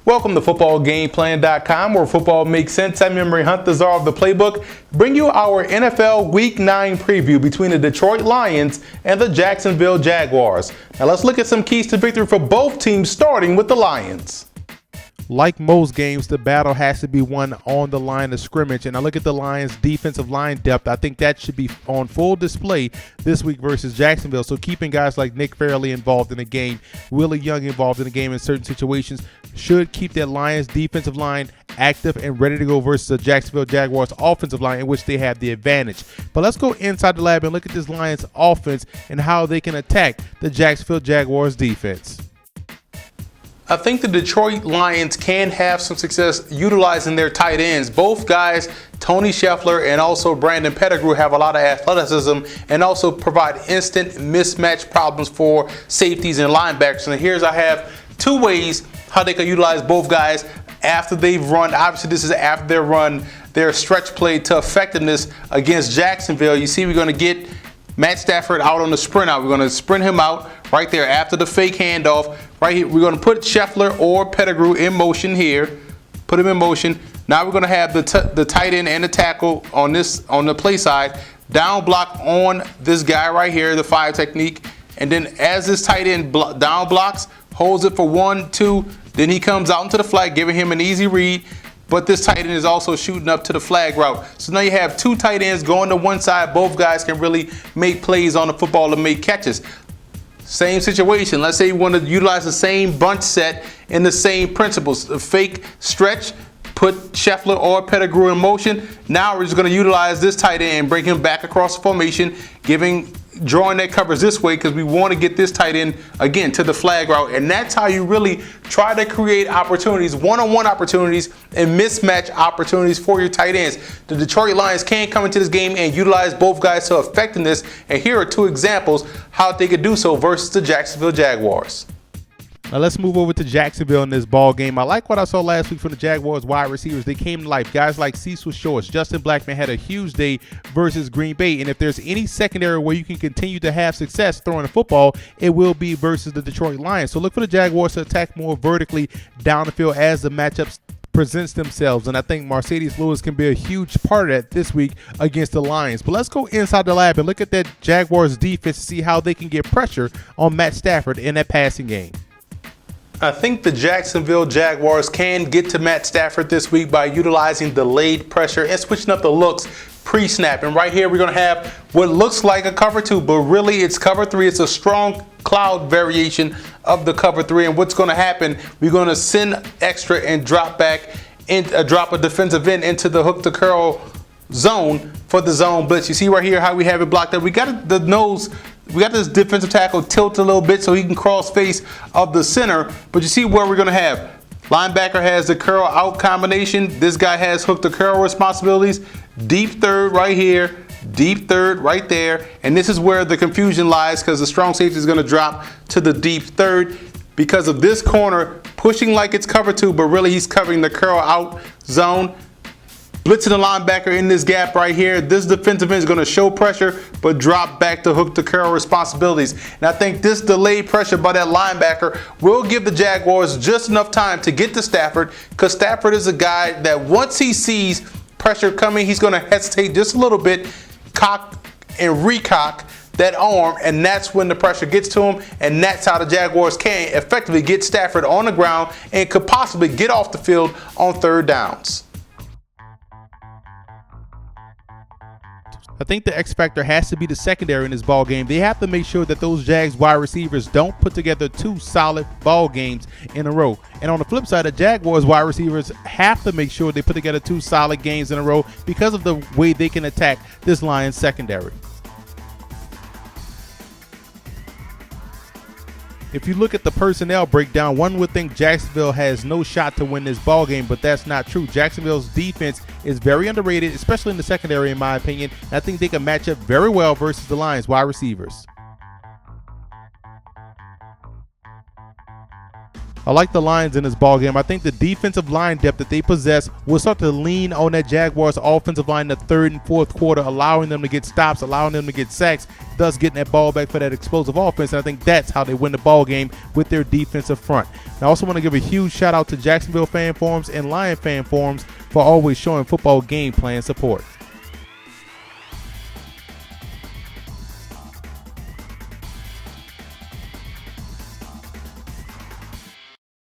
Welcome to footballgameplan.com, where football makes sense. I'm Emery Hunt, the czar of the playbook. Bring you our NFL Week 9 preview between the Detroit Lions and the Jacksonville Jaguars. Now let's look at some keys to victory for both teams, starting with the Lions. Like most games, the battle has to be won on the line of scrimmage. And I look at the Lions' defensive line depth. I think that should be on full display this week versus Jacksonville. So keeping guys like Nick Fairley involved in the game, Willie Young involved in the game in certain situations, should keep that Lions defensive line active and ready to go versus the Jacksonville Jaguars offensive line, in which they have the advantage. But let's go inside the lab and look at this Lions offense and how they can attack the Jacksonville Jaguars defense. I think the Detroit Lions can have some success utilizing their tight ends. Both guys, Tony Scheffler and also Brandon Pettigrew, have a lot of athleticism and also provide instant mismatch problems for safeties and linebackers. And here's I have two ways how they can utilize both guys after they've run. Obviously, this is after they run their stretch play to effectiveness against Jacksonville. You see, we're going to get Matt Stafford out on the sprint out. We're going to sprint him out right there after the fake handoff. Right here, we're going to put Scheffler or Pettigrew in motion here. Put him in motion. Now we're going to have the tight end and the tackle on the play side. Down block on this guy right here, the 5 technique. And then as this tight end down blocks, holds it for 1, 2. Then he comes out into the flag, giving him an easy read. But this tight end is also shooting up to the flag route. So now you have two tight ends going to one side. Both guys can really make plays on the football and make catches. Same situation. Let's say you want to utilize the same bunch set in the same principles. A fake stretch, put Scheffler or Pettigrew in motion. Now we're just going to utilize this tight end and bring him back across the formation, drawing that coverage this way because we want to get this tight end again to the flag route. And that's how you really try to create opportunities, one-on-one opportunities and mismatch opportunities for your tight ends. The Detroit Lions can come into this game and utilize both guys to effectiveness. And here are two examples how they could do so versus the Jacksonville Jaguars. Now let's move over to Jacksonville in this ball game. I like what I saw last week from the Jaguars wide receivers. They came to life. Guys like Cecil Shorts, Justin Blackman had a huge day versus Green Bay. And if there's any secondary where you can continue to have success throwing the football, it will be versus the Detroit Lions. So look for the Jaguars to attack more vertically down the field as the matchups presents themselves. And I think Mercedes Lewis can be a huge part of that this week against the Lions. But let's go inside the lab and look at that Jaguars defense to see how they can get pressure on Matt Stafford in that passing game. I think the Jacksonville Jaguars can get to Matt Stafford this week by utilizing delayed pressure and switching up the looks pre-snap. And right here we're going to have what looks like a cover 2, but really it's cover 3. It's a strong cloud variation of the cover 3. And what's going to happen, we're going to send extra and drop a defensive end into the hook to curl zone for the zone blitz. You see right here how we have it blocked up. We got this defensive tackle tilt a little bit so he can cross face of the center. But you see where we're going to have linebacker has the curl out combination. This guy has hook to curl responsibilities. Deep third right here, deep third right there. And this is where the confusion lies because the strong safety is going to drop to the deep third because of this corner pushing like it's cover 2, but really he's covering the curl out zone. Blitzing the linebacker in this gap right here. This defensive end is going to show pressure, but drop back to hook to curl responsibilities. And I think this delayed pressure by that linebacker will give the Jaguars just enough time to get to Stafford, because Stafford is a guy that once he sees pressure coming, he's going to hesitate just a little bit, cock and recock that arm, and that's when the pressure gets to him, and that's how the Jaguars can effectively get Stafford on the ground and could possibly get off the field on third downs. I think the X factor has to be the secondary in this ball game. They have to make sure that those Jags wide receivers don't put together 2 solid ball games in a row. And on the flip side, the Jaguars wide receivers have to make sure they put together 2 solid games in a row because of the way they can attack this Lions secondary. If you look at the personnel breakdown, one would think Jacksonville has no shot to win this ball game, but that's not true. Jacksonville's defense is very underrated, especially in the secondary, in my opinion. And I think they can match up very well versus the Lions wide receivers. I like the Lions in this ball game. I think the defensive line depth that they possess will start to lean on that Jaguars offensive line in the third and fourth quarter, allowing them to get stops, allowing them to get sacks, thus getting that ball back for that explosive offense. And I think that's how they win the ball game, with their defensive front. And I also want to give a huge shout out to Jacksonville fan forums and Lion fan forums for always showing football game plan support.